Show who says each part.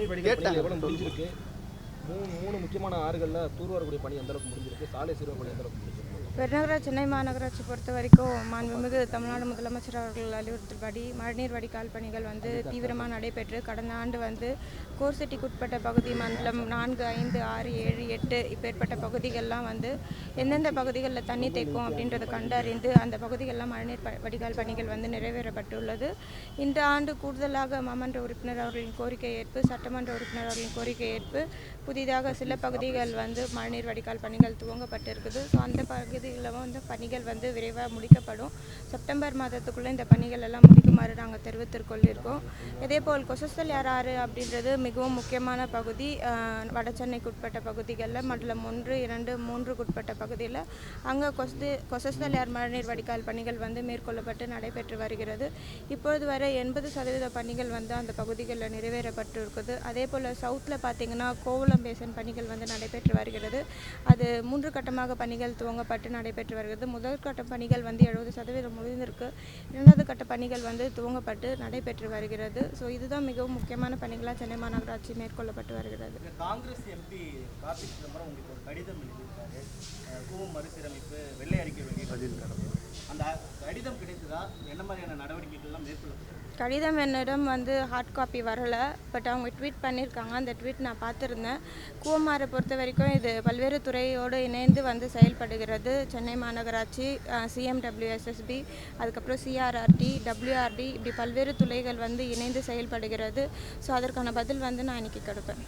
Speaker 1: மழைநீர் வடிகால் பணி எவ்வளவு முடிஞ்சிருக்கு? மூணு முக்கியமான ஆறுகளில் தூர்வாரக்கூடிய பணி எந்த அளவுக்கு முடிஞ்சிருக்கு? சாலை சீர்வ பணி எந்த அளவுக்கு முடிஞ்சிருக்கு?
Speaker 2: பெருநகர சென்னை மாநகராட்சி பொறுத்த வரைக்கும் மாண்புமிகு தமிழ்நாடு முதலமைச்சர் அவர்கள் அறிவுறுத்தல்படி மழைநீர் வடிகால் பணிகள் தீவிரமாக நடைபெற்று கடந்த ஆண்டு கோர்செட்டிக்குட்பட்ட பகுதி மண்டலம் 4, 5, 6, 7, 8 இப்பேற்பட்ட பகுதிகள்லாம் எந்தெந்த பகுதிகளில் தண்ணி தேக்கும் அப்படின்றத கண்டறிந்து அந்த பகுதிகளெலாம் மழைநீர் வடிகால் பணிகள் நிறைவேறப்பட்டுள்ளது. இந்த ஆண்டு கூடுதலாக மாமன்ற உறுப்பினர் அவர்களின் கோரிக்கை ஏற்பு, சட்டமன்ற உறுப்பினர் அவர்களின் கோரிக்கை ஏற்பு புதிதாக சில பகுதிகள் மழைநீர் வடிகால் பணிகள் துவங்கப்பட்டிருக்குது. ஸோ அந்த பகுதிகளில் பணிகள் விரைவாக முடிக்கப்படும். செப்டம்பர் மாதத்துக்குள்ளே இந்த பணிகள் எல்லாம் முடிக்குமாறு நாங்கள் தெரிவித்துக்கொள்ளியிருக்கோம். இதேபோல் கொசஸ்தலையார் ஆறு அப்படின்றது மிகவும் முக்கியமான பகுதி. வடசென்னைக்குட்பட்ட பகுதிகளில் மண்டலம் 1, 2, 3க்குட்பட்ட பகுதியில் அங்கே கொசஸ்தலையார் மழைநீர் வடிகால் பணிகள் மேற்கொள்ளப்பட்டு நடைபெற்று வருகிறது. இப்பொழுது வரை 80% பணிகள் அந்த பகுதிகளில் நிறைவேறப்பட்டு இருக்குது. அதே போல் சவுத்தில் பார்த்திங்கன்னா கோவளம் பேசன் பணிகள் நடைபெற்று வருகிறது. அது 3 கட்டமாக பணிகள் துவங்கப்பட்டு நடைபெற்று வருகிறது. முதல் கட்ட பணிகள் 70% முடிந்திருக்கு. 2வது கட்ட பணிகள் துவங்கப்பட்டு நடைபெற்று வருகிறது. ஸோ இதுதான் மிகவும் முக்கியமான பணிகளாக சென்னை மாநகராட்சி மேற்கொள்ளப்பட்டு வருகிறது.
Speaker 3: காங்கிரஸ் எம்பி கார்த்திக் சிதம்பரம் உங்களுக்கு ஒரு கடிதம் எழுதியிருக்காரு. கூவம் மறுசீரமைப்பு வெள்ளை அறிக்கை வெளியிட்டிருக்காரு. அந்த கடிதம் கிடைத்ததா? என்ன மாதிரியான நடவடிக்கைகள்லாம் மேற்கொள்ளப்பட்டது?
Speaker 2: கடிதம் என்னிடம் ஹார்ட் காப்பி வரலை. பட் அவங்க ட்வீட் பண்ணியிருக்காங்க. அந்த ட்வீட் நான் பார்த்துருந்தேன். கூவமாரை பொறுத்த வரைக்கும் இது பல்வேறு துறையோடு இணைந்து செயல்படுகிறது. சென்னை மாநகராட்சி, CMWSSB, அதுக்கப்புறம் CRRT, WRD இப்படி பல்வேறு துறைகள் இணைந்து செயல்படுகிறது. ஸோ அதற்கான பதில் நான் இன்றைக்கி கொடுப்பேன்.